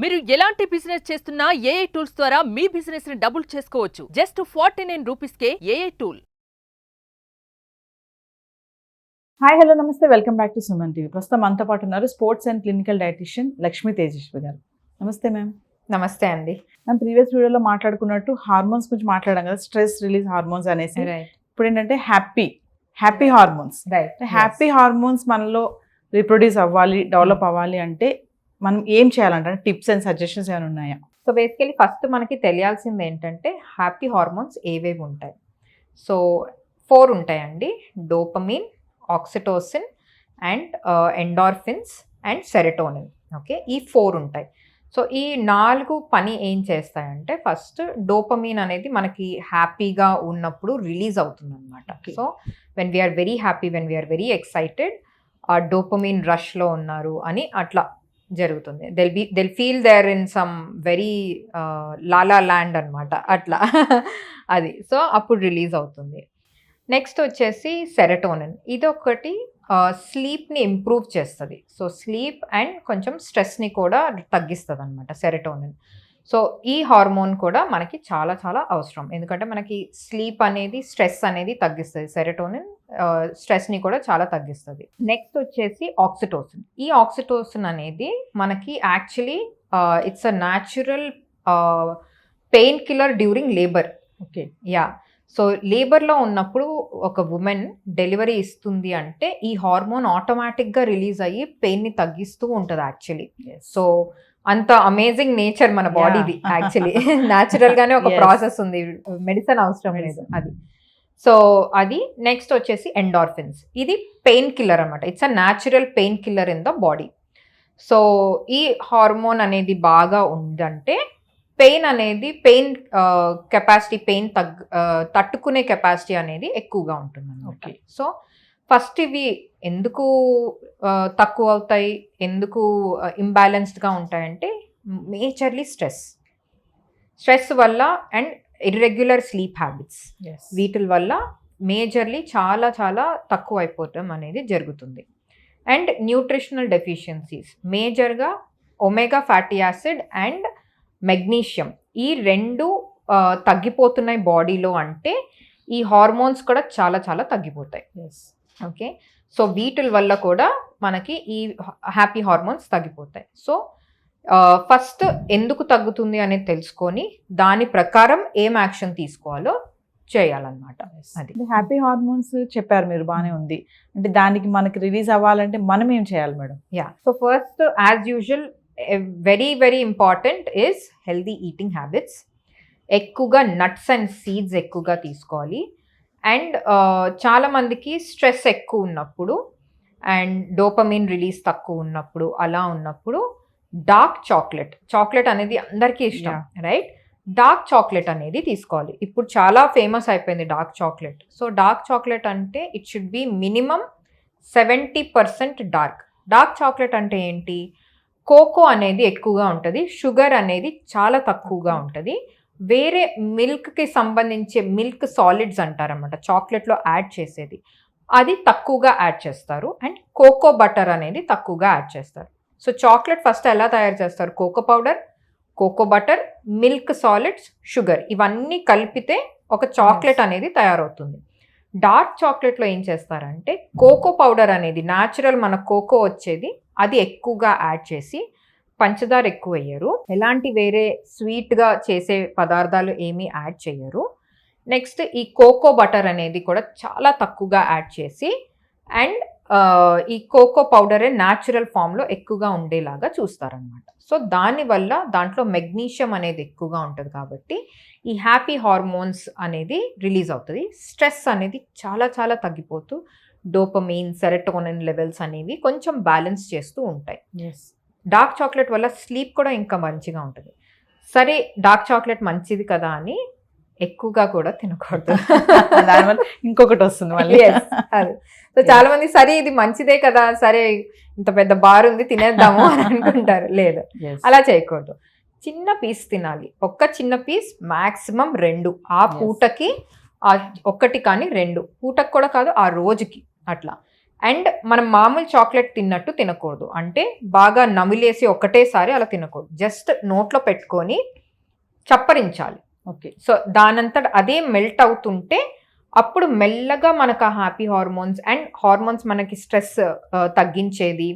మీరు ఎలాంటి బిజినెస్ చేస్తున్నా ఏఐ టూల్స్ ద్వారా మీ బిజినెస్ ని డబుల్ చేసుకోవచ్చు. జస్ట్ 49 రూపీస్కే ఏఐ టూల్. హాయ్ హలో నమస్తే, welcome back to Suman TV. ప్రస్తుతం మనతో పాటు ఉన్నారు sports and clinical dietitian Lakshmi Tejaswi గారు. నమస్తే మ్యామ్. నమస్తే అండి. మ్యామ్, ప్రీవియస్ వీడియోలో మాట్లాడుకున్నట్టు హార్మోన్స్ గురించి మాట్లాడాం కదా, స్ట్రెస్ రిలీజ్ హార్మోన్స్ అనేసి. ఇప్పుడు ఏంటంటే హ్యాపీ హార్మోన్స్. హ్యాపీ హార్మోన్స్ మనలో రీప్రొడ్యూస్ అవ్వాలి, డెవలప్ అవ్వాలి అంటే మనం ఏం చేయాలంటే టిప్స్ అండ్ సజెషన్స్ ఏమైనా ఉన్నాయా? సో బేసికలీ ఫస్ట్ మనకి తెలియాల్సింది ఏంటంటే హ్యాపీ హార్మోన్స్ ఏవేవి ఉంటాయి. సో 4 ఉంటాయండి: dopamine, oxytocin and endorphins and serotonin. Okay, ఈ 4 ఉంటాయి. సో ఈ 4 పని ఏం చేస్తాయంటే, ఫస్ట్ డోపమిన్ అనేది మనకి హ్యాపీగా ఉన్నప్పుడు రిలీజ్ అవుతుంది అనమాట. So when we are very happy, when we are very excited, ఆ డోపమిన్ రష్లో ఉన్నారు అని అట్లా జరుగుతుంది. They'll feel they're in some very la la land అనమాట, అట్లా అది. సో అప్పుడు రిలీజ్ అవుతుంది. నెక్స్ట్ వచ్చేసి సెరటోనిన్. ఇది ఒకటి స్లీప్ని ఇంప్రూవ్ చేస్తుంది. సో స్లీప్ అండ్ కొంచెం స్ట్రెస్ని కూడా తగ్గిస్తుంది అనమాట సెరటోనిన్. సో ఈ హార్మోన్ కూడా మనకి చాలా చాలా అవసరం, ఎందుకంటే మనకి స్లీప్ అనేది స్ట్రెస్ అనేది తగ్గిస్తుంది. సెరటోనిన్ స్ట్రెస్ని కూడా చాలా తగ్గిస్తుంది. నెక్స్ట్ వచ్చేసి ఆక్సిటోసిన్. ఈ ఆక్సిటోసిన్ అనేది మనకి actually it's a natural pain killer during labour. Okay, yeah. So లేబర్లో ఉన్నప్పుడు ఒక ఉమెన్ డెలివరీ ఇస్తుంది అంటే ఈ హార్మోన్ ఆటోమేటిక్గా రిలీజ్ అయ్యి పెయిన్ని తగ్గిస్తూ ఉంటుంది యాక్చువల్లీ. సో అంత అమేజింగ్ నేచర్ మన బాడీది యాక్చువల్లీ. న్యాచురల్గానే ఒక ప్రాసెస్ ఉంది, మెడిసిన్ అవసరం లేదు అది. సో అది. నెక్స్ట్ వచ్చేసి ఎండార్ఫిన్స్. ఇది పెయిన్ కిల్లర్ అనమాట. It's a natural pain killer in the body. So ఈ హార్మోన్ అనేది బాగా ఉందంటే పెయిన్ అనేది కెపాసిటీ, పెయిన్ తట్టుకునే కెపాసిటీ అనేది ఎక్కువగా ఉంటుంది అన్నమాట. సో ఫస్ట్ ఇవి ఎందుకు తక్కువ అవుతాయి, ఎందుకు ఇంబ్యాలెన్స్డ్గా ఉంటాయంటే మేజర్లీ స్ట్రెస్ వల్ల అండ్ ఇర్రెగ్యులర్ స్లీప్ హ్యాబిట్స్, వీటి వల్ల మేజర్లీ చాలా చాలా తక్కువ అయిపోవటం అనేది జరుగుతుంది. అండ్ న్యూట్రిషనల్ డెఫిషియన్సీస్, మేజర్గా omega fatty acid and magnesium, ఈ 2 తగ్గిపోతున్నాయి బాడీలో అంటే ఈ హార్మోన్స్ కూడా చాలా చాలా తగ్గిపోతాయి. ఓకే, సో వీటి వల్ల కూడా మనకి ఈ హ్యాపీ హార్మోన్స్ తగ్గిపోతాయి. సో ఫస్ట్ ఎందుకు తగ్గుతుంది అనేది తెలుసుకొని దాని ప్రకారం ఏం యాక్షన్ తీసుకోవాలో చేయాలన్నమాట. అది హ్యాపీ హార్మోన్స్ చెప్పారు మీరు, బాగానే ఉంది. అంటే దానికి మనకి రిలీజ్ అవ్వాలంటే మనం ఏం చేయాలి madam? Yeah. So first as usual very very important is healthy eating habits. ఎక్కువగా నట్స్ అండ్ సీడ్స్ ఎక్కువగా తీసుకోవాలి. అండ్ చాలామందికి స్ట్రెస్ ఎక్కువ ఉన్నప్పుడు అండ్ డోపమిన్ రిలీజ్ తక్కువ ఉన్నప్పుడు, అలా ఉన్నప్పుడు డార్క్ చాక్లెట్ అనేది అందరికీ ఇష్టం, రైట్? డార్క్ చాక్లెట్ అనేది తీసుకోవాలి. ఇప్పుడు చాలా ఫేమస్ అయిపోయింది dark chocolate. So dark chocolate అంటే it should be minimum 70% dark. Dark chocolate అంటే ఏంటి? కోకో అనేది ఎక్కువగా ఉంటుంది, షుగర్ అనేది చాలా తక్కువగా ఉంటుంది. వేరే మిల్క్కి సంబంధించే మిల్క్ సాలిడ్స్ అంటారన్నమాట చాక్లెట్లో యాడ్ చేసేది, అది తక్కువగా యాడ్ చేస్తారు. అండ్ కోకో బటర్ అనేది తక్కువగా యాడ్ చేస్తారు. సో చాక్లెట్ ఫస్ట్ ఎలా తయారు చేస్తారు? Cocoa powder, cocoa butter, milk solids, sugar, ఇవన్నీ కలిపితే ఒక చాక్లెట్ అనేది తయారవుతుంది. డార్క్ చాక్లెట్లో ఏం చేస్తారంటే కోకో పౌడర్ అనేది న్యాచురల్ మన కోకో వచ్చేది, అది ఎక్కువగా యాడ్ చేసి పంచదార ఎక్కువ వేయరు, ఎలాంటి వేరే స్వీట్గా చేసే పదార్థాలు ఏమీ యాడ్ చేయరు. నెక్స్ట్ ఈ కోకో బటర్ అనేది కూడా చాలా తక్కువగా యాడ్ చేసి అండ్ ఈ కోకో పౌడరే న్యాచురల్ ఫామ్లో ఎక్కువగా ఉండేలాగా చూస్తారనమాట. సో దానివల్ల దాంట్లో మెగ్నీషియం అనేది ఎక్కువగా ఉంటుంది కాబట్టి ఈ హ్యాపీ హార్మోన్స్ అనేది రిలీజ్ అవుతుంది. స్ట్రెస్ అనేది చాలా చాలా తగ్గిపోతూ డోపమిన్, సెరటోనిన్ లెవెల్స్ అనేవి కొంచెం బ్యాలెన్స్ చేస్తూ ఉంటాయి. డార్క్ చాక్లెట్ వల్ల స్లీప్ కూడా ఇంకా మంచిగా ఉంటుంది. సరే, డార్క్ చాక్లెట్ మంచిది కదా అని ఎక్కువగా కూడా తినకూడదు, దానివల్ల ఇంకొకటి వస్తుంది మళ్ళీ. అది. సో చాలా మంది సరే ఇది మంచిదే కదా, సరే ఇంత పెద్ద బార్ ఉంది తినేద్దాము అని అనుకుంటారు. లేదు, అలా చేయకూడదు. చిన్న పీస్ తినాలి, ఒక్క చిన్న పీస్, మ్యాక్సిమం 2 ఆ పూటకి, 1 కానీ 2 పూటకి కూడా కాదు, ఆ రోజుకి అట్లా. అండ్ మనం మామూలు చాక్లెట్ తిన్నట్టు తినకూడదు, అంటే బాగా నమిలేసి ఒకటేసారి అలా తినకూడదు, జస్ట్ నోట్లో పెట్టుకొని చప్పరించాలి. ఓకే. సో దానంతట అదే మెల్ట్ అవుతుంటే అప్పుడు మెల్లగా మనకు ఆ హ్యాపీ హార్మోన్స్ అండ్ హార్మోన్స్ మనకి స్ట్రెస్ తగ్గించేది,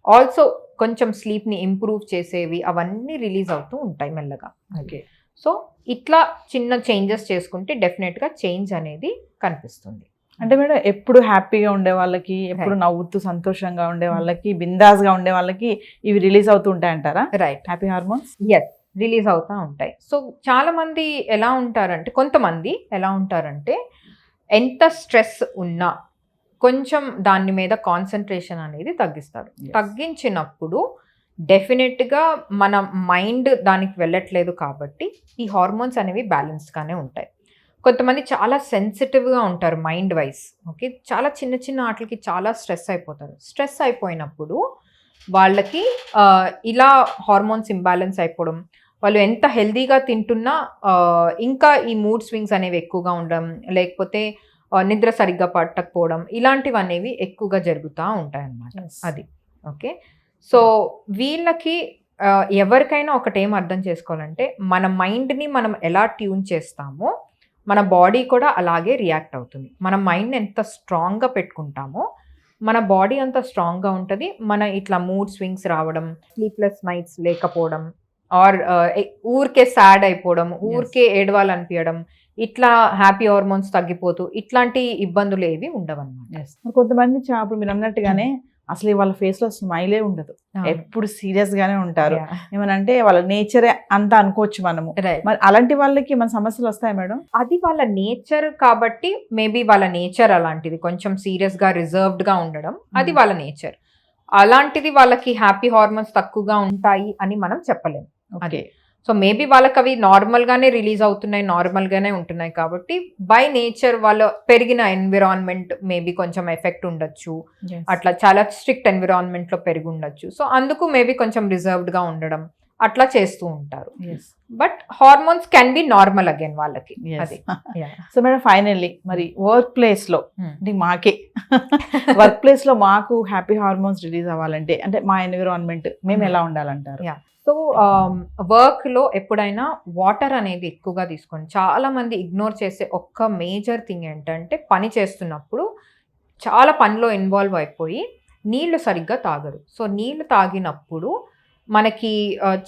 ఆల్సో కొంచెం స్లీప్ని ఇంప్రూవ్ చేసేవి అవన్నీ రిలీజ్ అవుతూ ఉంటాయి మెల్లగా. ఓకే. సో ఇట్లా చిన్న చేంజెస్ చేసుకుంటే డెఫినెట్గా చేంజ్ అనేది కనిపిస్తుంది. అంటే మేడం ఎప్పుడు హ్యాపీగా ఉండే వాళ్ళకి, ఎప్పుడు నవ్వుతూ సంతోషంగా ఉండే వాళ్ళకి, బిందాస్గా ఉండే వాళ్ళకి ఇవి రిలీజ్ అవుతూ ఉంటాయంటారా right, happy hormones? Yes, release అవుతూ ఉంటాయి. సో చాలా మంది ఎలా ఉంటారంటే, కొంతమంది ఎలా ఉంటారంటే ఎంత స్ట్రెస్ ఉన్నా కొంచెం దాని మీద కాన్సన్ట్రేషన్ అనేది తగ్గిస్తారు. తగ్గించినప్పుడు డెఫినెట్గా మన మైండ్ దానికి వెళ్ళట్లేదు కాబట్టి ఈ హార్మోన్స్ అనేవి బ్యాలెన్స్డ్గానే ఉంటాయి. కొంతమంది చాలా సెన్సిటివ్గా ఉంటారు మైండ్ వైజ్. ఓకే, చాలా చిన్న చిన్న వాటికి చాలా స్ట్రెస్ అయిపోతారు. స్ట్రెస్ అయిపోయినప్పుడు వాళ్ళకి ఇలా హార్మోన్స్ ఇంబ్యాలెన్స్ అయిపోవడం, వాళ్ళు ఎంత హెల్దీగా తింటున్నా ఇంకా ఈ మూడ్ స్వింగ్స్ అనేవి ఎక్కువగా ఉండడం, లేకపోతే నిద్ర సరిగ్గా పట్టకపోవడం, ఇలాంటివి అనేవి ఎక్కువగా జరుగుతూ ఉంటాయి అన్నమాట. అది ఓకే. సో వీళ్ళకి ఎవరికైనా ఒకటేం అర్థం చేసుకోవాలంటే, మన మైండ్ని మనం ఎలా ట్యూన్ చేస్తామో మన బాడీ కూడా అలాగే రియాక్ట్ అవుతుంది. మన మైండ్ని ఎంత స్ట్రాంగ్గా పెట్టుకుంటామో మన బాడీ అంత స్ట్రాంగ్గా ఉంటుంది. మన ఇట్లా మూడ్ స్వింగ్స్ రావడం, స్లీప్లెస్ నైట్స్ లేకపోవడం, ఆర్ ఊరికే సాడ్ అయిపోవడం, ఊరికే ఏడవాలనిపించడం, ఇట్లా హ్యాపీ హార్మోన్స్ తగ్గిపోతూ ఇట్లాంటి ఇబ్బందులు ఏవి ఉండవన్నమాట. కొంతమంది ఇప్పుడు మీరు అన్నట్టుగానే అసలు వాళ్ళ ఫేస్ లో స్మైలే ఉండదు, ఎప్పుడు సీరియస్ గానే ఉంటారు. ఏమనంటే వాళ్ళ నేచరే అంతా అనుకోవచ్చు మనము. మరి అలాంటి వాళ్ళకి మన సమస్యలు వస్తాయి మేడం? అది వాళ్ళ నేచర్ కాబట్టి, మేబీ వాళ్ళ నేచర్ అలాంటిది, కొంచెం సీరియస్ గా రిజర్వ్డ్ గా ఉండడం, అది వాళ్ళ నేచర్. అలాంటిది వాళ్ళకి హ్యాపీ హార్మోన్స్ తక్కువగా ఉంటాయి అని మనం చెప్పలేము. ఓకే. సో మేబీ వాళ్ళకి అవి నార్మల్గానే రిలీజ్ అవుతున్నాయి, నార్మల్గానే ఉంటున్నాయి కాబట్టి బై నేచర్ వాళ్ళ పెరిగిన ఎన్విరాన్మెంట్ మేబీ కొంచెం ఎఫెక్ట్ ఉండొచ్చు, అట్లా చాలా స్ట్రిక్ట్ ఎన్విరాన్మెంట్లో పెరిగి ఉండొచ్చు. సో అందుకు మేబీ కొంచెం రిజర్వ్డ్గా ఉండడం అట్లా చేస్తూ ఉంటారు. But hormones can be normal again వాళ్ళకి. అది. సో మేడం ఫైనల్లీ మరి వర్క్ ప్లేస్ లో మాకే వర్క్ ప్లేస్ లో మాకు హ్యాపీ హార్మోన్స్ రిలీజ్ అవ్వాలంటే, అంటే మా ఎన్విరాన్మెంట్ మేము ఎలా ఉండాలంటారు? సో వర్క్లో ఎప్పుడైనా వాటర్ అనేది ఎక్కువగా తీసుకోండి. చాలామంది ఇగ్నోర్ చేసే ఒక్క మేజర్ థింగ్ ఏంటంటే, పని చేస్తున్నప్పుడు చాలా పనిలో ఇన్వాల్వ్ అయిపోయి నీళ్లు సరిగ్గా తాగరు. సో నీళ్లు తాగినప్పుడు మనకి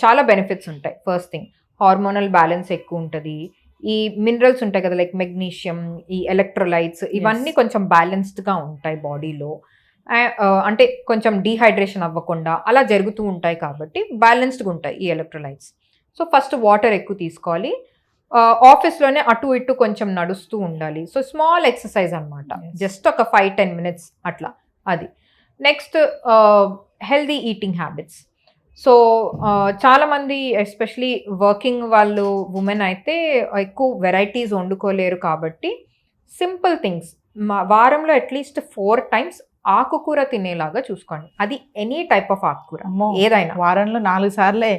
చాలా బెనిఫిట్స్ ఉంటాయి. ఫస్ట్ థింగ్, హార్మోనల్ బ్యాలెన్స్ ఎక్కువ ఉంటుంది. ఈ మినరల్స్ ఉంటాయి కదా, లైక్ మెగ్నీషియం, ఈ ఎలక్ట్రోలైట్స్, ఇవన్నీ కొంచెం బ్యాలెన్స్డ్గా ఉంటాయి బాడీలో. అంటే కొంచెం డీహైడ్రేషన్ అవ్వకుండా అలా జరుగుతూ ఉంటాయి కాబట్టి బ్యాలెన్స్డ్గా ఉంటాయి ఈ ఎలక్ట్రోలైట్స్. సో ఫస్ట్ వాటర్ ఎక్కువ తీసుకోవాలి. ఆఫీస్లోనే అటు ఇటు కొంచెం నడుస్తూ ఉండాలి. సో స్మాల్ ఎక్సర్సైజ్ అనమాట, జస్ట్ ఒక 5-10 minutes అట్లా. అది. Next healthy eating habits. So చాలామంది ఎస్పెషలీ వర్కింగ్ వాళ్ళు, ఉమెన్ అయితే ఎక్కువ వెరైటీస్ వండుకోలేరు కాబట్టి సింపుల్ థింగ్స్, వారంలో అట్లీస్ట్ 4 times ఆకుకూర తినేలాగా చూసుకోండి. అది ఎనీ టైప్ ఆఫ్ ఆకుకూర, ఏదైనా. వారంలో 4 సార్లే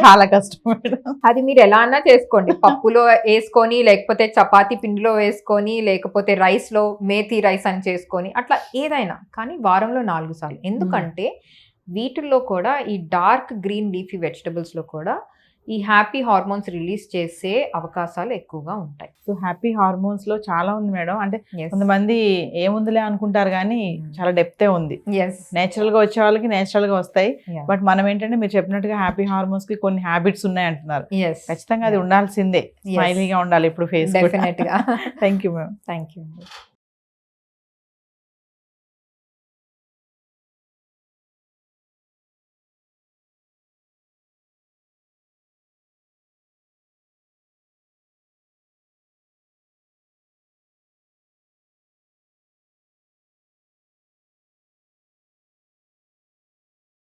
చాలా కష్టం. అది మీరు ఎలా అన్నా చేసుకోండి, పప్పులో వేసుకొని, లేకపోతే చపాతీ పిండిలో వేసుకొని, లేకపోతే రైస్లో మేథీ రైస్ అని చేసుకొని, అట్లా ఏదైనా, కానీ వారంలో 4 సార్లు. ఎందుకంటే వీటిల్లో కూడా ఈ డార్క్ గ్రీన్ లీఫీ వెజిటబుల్స్లో కూడా ఈ హ్యాపీ హార్మోన్స్ రిలీజ్ చేసే అవకాశాలు ఎక్కువగా ఉంటాయి. సో హ్యాపీ హార్మోన్స్ లో చాలా ఉంది మేడం. అంటే కొంతమంది ఏముందిలే అనుకుంటారు కానీ చాలా డెప్తే ఉంది. నేచురల్ గా వచ్చే వాళ్ళకి నేచురల్ గా వస్తాయి. బట్ మనం ఏంటంటే మీరు చెప్పినట్టుగా హ్యాపీ హార్మోన్స్ కి కొన్ని హ్యాబిట్స్ ఉన్నాయి అంటున్నారు. ఖచ్చితంగా అది ఉండాల్సిందే. స్మైలీగా ఉండాలి ఇప్పుడు ఫేస్. డెఫినెట్ గా. Thank you ma'am. Thank you.